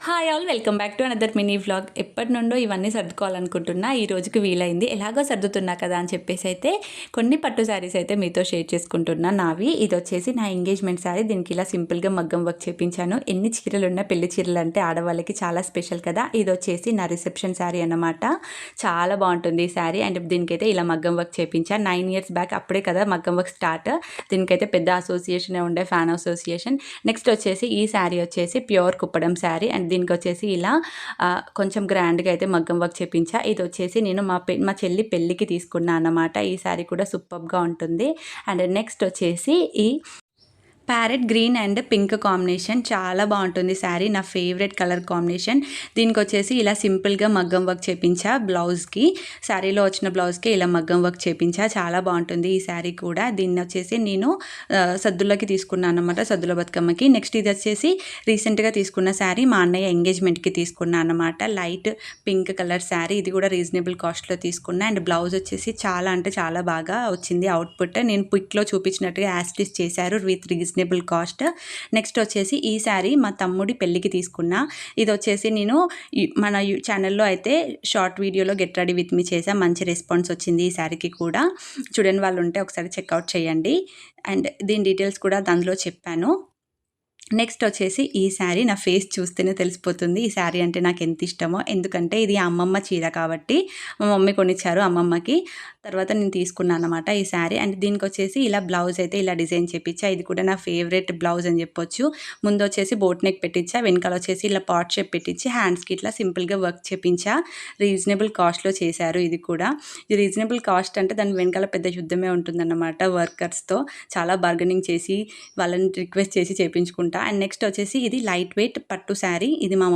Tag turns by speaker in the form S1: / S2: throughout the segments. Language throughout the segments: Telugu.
S1: Hi all, welcome back to another mini vlog. ఎప్పటి నుండో ఇవన్నీ సర్దుకోవాలనుకుంటున్నా, ఈ రోజుకి వీలైంది. ఎలాగో సర్దుతున్నా కదా అని చెప్పేసి అయితే కొన్ని పట్టు శారీస్ అయితే మీతో షేర్ చేసుకుంటున్నా. నావి ఇది వచ్చేసి నా ఎంగేజ్మెంట్ శారీ. దీనికి ఇలా సింపుల్గా మగ్గం వర్క్ చేపించాను. ఎన్ని చీరలు ఉన్నా పెళ్లి చీరలు అంటే ఆడవాళ్ళకి చాలా స్పెషల్ కదా. ఇది వచ్చేసి నా రిసెప్షన్ శారీ అన్నమాట. చాలా బాగుంటుంది ఈ శారీ. అండ్ దీనికైతే ఇలా మగ్గం వర్క్ చేపించాను 9 years బ్యాక్. అప్పుడే కదా మగ్గం వర్క్ స్టార్ట్. దీనికైతే పెద్ద అసోసియేషన్ ఉండే, ఫ్యాన్ అసోసియేషన్. నెక్స్ట్ వచ్చేసి ఈ శారీ వచ్చేసి ప్యూర్ కుప్పడం శారీ. అండ్ దీనికి వచ్చేసి ఇలా కొంచెం గ్రాండ్గా అయితే మగ్గం వర్క్ చేపించా. ఇది వచ్చేసి నేను మా చెల్లి పెళ్ళికి తీసుకున్నా అన్నమాట. ఈ శారీ కూడా సూపర్గా ఉంటుంది. అండ్ నెక్స్ట్ వచ్చేసి ఈ parrot green and pink combination చాలా బాగుంటుంది శారీ. నా ఫేవరెట్ కలర్ కాంబినేషన్. దీనికి వచ్చేసి ఇలా సింపుల్గా మగ్గం వర్క్ చేపించా బ్లౌజ్కి. శారీలో వచ్చిన బ్లౌజ్కి ఇలా మగ్గం వర్క్ చేపించా. చాలా బాగుంటుంది ఈ శారీ కూడా. దీన్ని వచ్చేసి నేను సద్దులకి తీసుకున్నాను అనమాట, సద్దుల బతుకమ్మకి. నెక్స్ట్ ఇది వచ్చేసి రీసెంట్గా తీసుకున్న శారీ, మా అన్నయ్య ఎంగేజ్మెంట్కి తీసుకున్నాను అనమాట. Light pink colour sari. ఇది కూడా రీజనబుల్ కాస్ట్లో తీసుకున్నా. అండ్ బ్లౌజ్ వచ్చేసి చాలా అంటే చాలా బాగా వచ్చింది అవుట్పుట్. నేను పిక్లో చూపించినట్టుగా యాస్టిస్ చేశారు విత్ రీజనబుల్ కాస్ట్. నెక్స్ట్ వచ్చేసి ఈ శారీ మా తమ్ముడి పెళ్ళికి తీసుకున్నా. ఇది వచ్చేసి నేను మన ఛానల్లో అయితే షార్ట్ వీడియోలో గెట్ రెడీ విత్ మీ చేసా. మంచి రెస్పాన్స్ వచ్చింది ఈ శారీకి కూడా. చూడని వాళ్ళు ఉంటే ఒకసారి చెక్అవుట్ చేయండి. అండ్ దీని డీటెయిల్స్ కూడా దానిలో చెప్పాను. నెక్స్ట్ వచ్చేసి ఈ శారీ నా ఫేస్ చూస్తేనే తెలిసిపోతుంది ఈ శారీ అంటే నాకు ఎంత ఇష్టమో. ఎందుకంటే ఇది అమ్మమ్మ చీర కాబట్టి మా మమ్మీ కొనిచ్చారు అమ్మమ్మకి. తర్వాత నేను తీసుకున్నాను అనమాట ఈ శారీ. అండ్ దీనికి వచ్చేసి ఇలా బ్లౌజ్ అయితే ఇలా డిజైన్ చేపించా. ఇది కూడా నా ఫేవరెట్ బ్లౌజ్ అని చెప్పొచ్చు. ముందు వచ్చేసి బోట్ నెక్ పెట్టించా, వెనకాల వచ్చేసి ఇలా పాట్ షేప్ పెట్టించి హ్యాండ్స్కి ఇట్లా సింపుల్గా వర్క్ చేపించా. రీజనబుల్ కాస్ట్లో చేశారు ఇది కూడా. ఇది రీజనబుల్ కాస్ట్ అంటే దాని వెనకాల పెద్ద యుద్ధమే ఉంటుందన్నమాట. వర్కర్స్తో చాలా బార్గెనింగ్ చేసి వాళ్ళని రిక్వెస్ట్ చేసి చేయించుకుంటా. అండ్ నెక్స్ట్ వచ్చేసి ఇది లైట్ వెయిట్ పట్టు శారీ. ఇది మా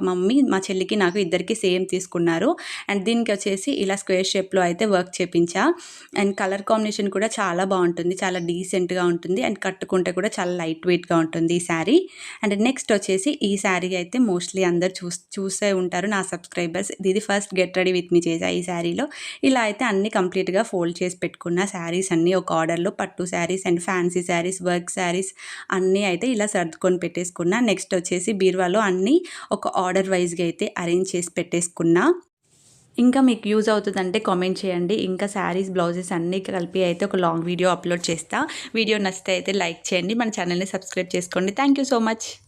S1: మమ్మీ మా చెల్లికి నాకు ఇద్దరికి సేమ్ తీసుకున్నారు. అండ్ దీనికి వచ్చేసి ఇలా స్క్వేర్ షేప్లో అయితే వర్క్ చేపించా. అండ్ కలర్ కాంబినేషన్ కూడా చాలా బాగుంటుంది, చాలా డీసెంట్గా ఉంటుంది. అండ్ కట్టుకుంటే కూడా చాలా లైట్ వెయిట్గా ఉంటుంది ఈ శారీ. అండ్ నెక్స్ట్ వచ్చేసి ఈ శారీ అయితే మోస్ట్లీ అందరు చూసే ఉంటారు నా సబ్స్క్రైబర్స్. ఇది first get ready with me చేసా ఈ శారీలో. ఇలా అయితే అన్ని కంప్లీట్గా ఫోల్డ్ చేసి పెట్టుకున్న శారీస్ అన్నీ ఒక ఆర్డర్లో. పట్టు saris and fancy saris, work saris అన్నీ అయితే ఇలా సర్దుకొని పెట్టేసుకున్నా. నెక్స్ట్ వచ్చేసి బీరువాలో అన్నీ ఒక ఆర్డర్ వైజ్గా అయితే అరేంజ్ చేసి పెట్టేసుకున్నా. ఇంకా మీకు యూజ్ అవుతుందంటే కామెంట్ చేయండి. ఇంకా శారీస్, బ్లౌజెస్ అన్నీ కలిపి అయితే ఒక లాంగ్ వీడియో అప్లోడ్ చేస్తా. వీడియో నచ్చితే అయితే లైక్ చేయండి, మన ఛానల్ని సబ్స్క్రైబ్ చేసుకోండి. Thank you so much.